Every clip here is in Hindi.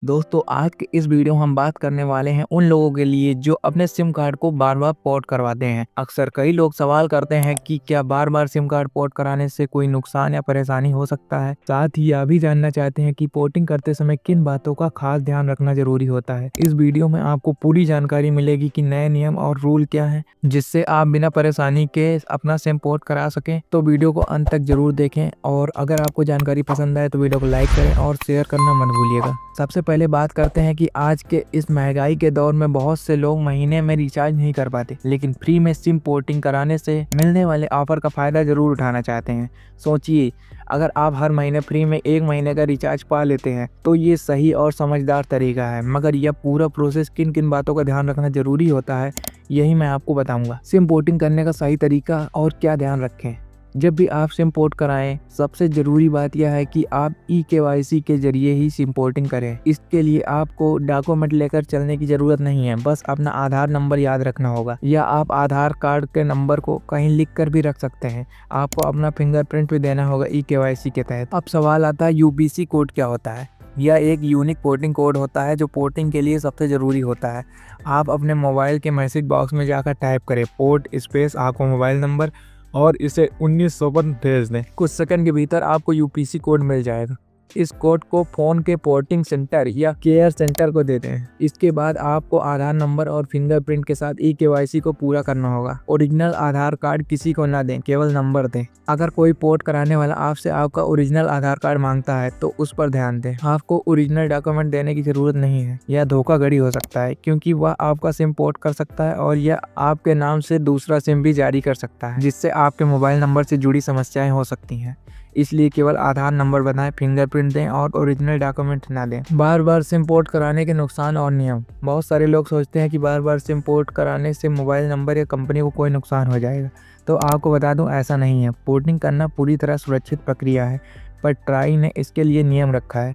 दोस्तों आज के इस वीडियो में हम बात करने वाले हैं उन लोगों के लिए जो अपने सिम कार्ड को बार बार पोर्ट करवाते हैं। अक्सर कई लोग सवाल करते हैं कि क्या बार बार सिम कार्ड पोर्ट कराने से कोई नुकसान या परेशानी हो सकता है। साथ ही यह भी जानना चाहते हैं कि पोर्टिंग करते समय किन बातों का खास ध्यान रखना जरूरी होता है। इस वीडियो में आपको पूरी जानकारी मिलेगी कि नए नियम और रूल क्या है, जिससे आप बिना परेशानी के अपना सिम पोर्ट करा सकें। तो वीडियो को अंत तक जरूर देखें और अगर आपको जानकारी पसंद आए तो वीडियो को लाइक करें और शेयर करना मत भूलिएगा। सबसे पहले बात करते हैं कि आज के इस महंगाई के दौर में बहुत से लोग महीने में रिचार्ज नहीं कर पाते, लेकिन फ्री में सिम पोर्टिंग कराने से मिलने वाले ऑफर का फायदा जरूर उठाना चाहते हैं। सोचिए, अगर आप हर महीने फ्री में 1 महीने का रिचार्ज पा लेते हैं तो ये सही और समझदार तरीका है। मगर यह पूरा प्रोसेस किन किन बातों का ध्यान रखना जरूरी होता है, यही मैं आपको बताऊंगा। सिम पोर्टिंग करने का सही तरीका और क्या ध्यान रखें। जब भी आप सिम पोर्ट कराएं, सबसे ज़रूरी बात यह है कि आप KYC के जरिए ही सिम पोर्टिंग करें। इसके लिए आपको डॉक्यूमेंट लेकर चलने की ज़रूरत नहीं है, बस अपना आधार नंबर याद रखना होगा, या आप आधार कार्ड के नंबर को कहीं लिख कर भी रख सकते हैं। आपको अपना फिंगरप्रिंट भी देना होगा KYC के तहत। अब सवाल आता है UPC कोड क्या होता है। यह एक यूनिक पोर्टिंग कोड होता है जो पोर्टिंग के लिए सबसे ज़रूरी होता है। आप अपने मोबाइल के मैसेज बॉक्स में जाकर टाइप करें पोर्ट स्पेस आपको मोबाइल नंबर और इसे 1900 पर भेज दें। कुछ सेकंड के भीतर आपको UPC कोड मिल जाएगा। इस कोड को फ़ोन के पोर्टिंग सेंटर या केयर सेंटर को दे दें। इसके बाद आपको आधार नंबर और फिंगरप्रिंट के साथ KYC को पूरा करना होगा। ओरिजिनल आधार कार्ड किसी को ना दें, केवल नंबर दें। अगर कोई पोर्ट कराने वाला आपसे आपका ओरिजिनल आधार कार्ड मांगता है तो उस पर ध्यान दें। आपको ओरिजिनल डॉक्यूमेंट देने की ज़रूरत नहीं है, यह धोखाधड़ी हो सकता है, क्योंकि वह आपका सिम पोर्ट कर सकता है और यह आपके नाम से दूसरा सिम भी जारी कर सकता है, जिससे आपके मोबाइल नंबर से जुड़ी समस्याएं हो सकती हैं। इसलिए केवल आधार नंबर बनाएं, फिंगरप्रिंट दें और ओरिजिनल डॉक्यूमेंट ना दें। बार बार सिम पोर्ट कराने के नुकसान और नियम। बहुत सारे लोग सोचते हैं कि बार बार सिम पोर्ट कराने से मोबाइल नंबर या कंपनी को कोई नुकसान हो जाएगा। तो आपको बता दूं, ऐसा नहीं है। पोर्टिंग करना पूरी तरह सुरक्षित प्रक्रिया है, पर ट्राई ने इसके लिए नियम रखा है।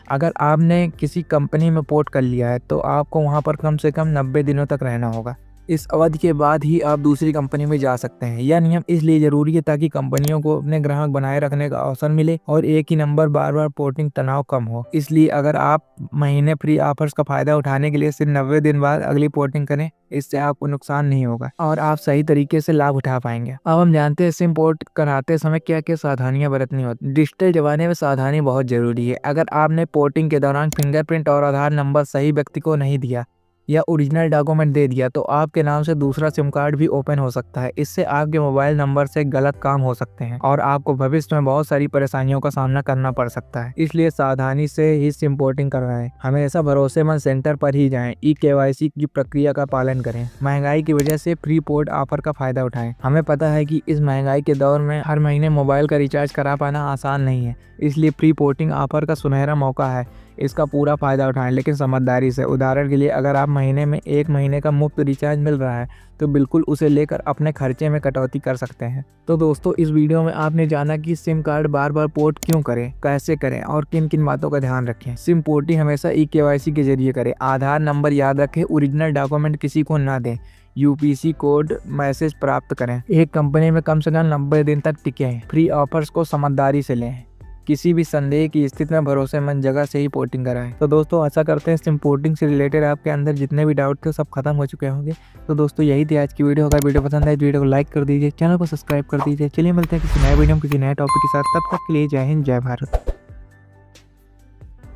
अगर आपने किसी कंपनी में पोर्ट कर लिया है तो आपको वहाँ पर कम से कम 90 दिनों तक रहना होगा। इस अवधि के बाद ही आप दूसरी कंपनी में जा सकते हैं। यह नियम इसलिए जरूरी है ताकि कंपनियों को अपने ग्राहक बनाए रखने का अवसर मिले और एक ही नंबर बार बार पोर्टिंग तनाव कम हो। इसलिए अगर आप महीने फ्री ऑफर्स का फायदा उठाने के लिए सिर्फ 90 दिन बाद अगली पोर्टिंग करें, इससे आपको नुकसान नहीं होगा और आप सही तरीके से लाभ उठा पाएंगे। अब हम जानते हैं सिम पोर्ट कराते समय क्या क्या सावधानियां बरतनी होती। डिजिटल जमाने में सावधानी बहुत जरूरी है। अगर आपने पोर्टिंग के दौरान फिंगरप्रिंट और आधार नंबर सही व्यक्ति को नहीं दिया या ओरिजिनल डॉक्यूमेंट दे दिया तो आपके नाम से दूसरा सिम कार्ड भी ओपन हो सकता है। इससे आपके मोबाइल नंबर से गलत काम हो सकते हैं और आपको भविष्य में बहुत सारी परेशानियों का सामना करना पड़ सकता है। इसलिए सावधानी से ही सिम पोर्टिंग करवाएं। हमेशा भरोसेमंद सेंटर पर ही जाएं। KYC की प्रक्रिया का पालन करें। महंगाई की वजह से फ्री पोर्ट ऑफर का फायदा उठाएं। हमें पता है कि इस महंगाई के दौर में हर महीने मोबाइल का रिचार्ज करा पाना आसान नहीं है, इसलिए फ्री पोर्टिंग ऑफर का सुनहरा मौका है। इसका पूरा फायदा उठाएं, लेकिन समझदारी से। उदाहरण के लिए, अगर आप महीने में 1 महीने का मुफ्त रिचार्ज मिल रहा है तो बिल्कुल उसे लेकर अपने खर्चे में कटौती कर सकते हैं। तो दोस्तों, इस वीडियो में आपने जाना कि सिम कार्ड बार बार पोर्ट क्यों करें, कैसे करें और किन किन बातों का ध्यान रखें। सिम पोर्टिंग हमेशा KYC के जरिए करें। आधार नंबर याद रखें। ओरिजिनल डॉक्यूमेंट किसी को ना दें। UPC कोड मैसेज प्राप्त करें। एक कंपनी में कम से कम 90 दिन तक टिके। फ्री ऑफर्स को समझदारी से लें। किसी भी संदेह की स्थिति में भरोसेमंद जगह से ही पोर्टिंग कराएं। तो दोस्तों, आशा करते हैं सिम पोर्टिंग से रिलेटेड आपके अंदर जितने भी डाउट थे सब खत्म हो चुके होंगे। तो दोस्तों, यही थी आज की वीडियो। अगर वीडियो पसंद आए तो वीडियो को लाइक कर दीजिए, चैनल को सब्सक्राइब कर दीजिए। चलिए मिलते हैं किसी नए वीडियो में किसी नए टॉपिक के साथ। तब तक के लिए जय हिंद, जय भारत।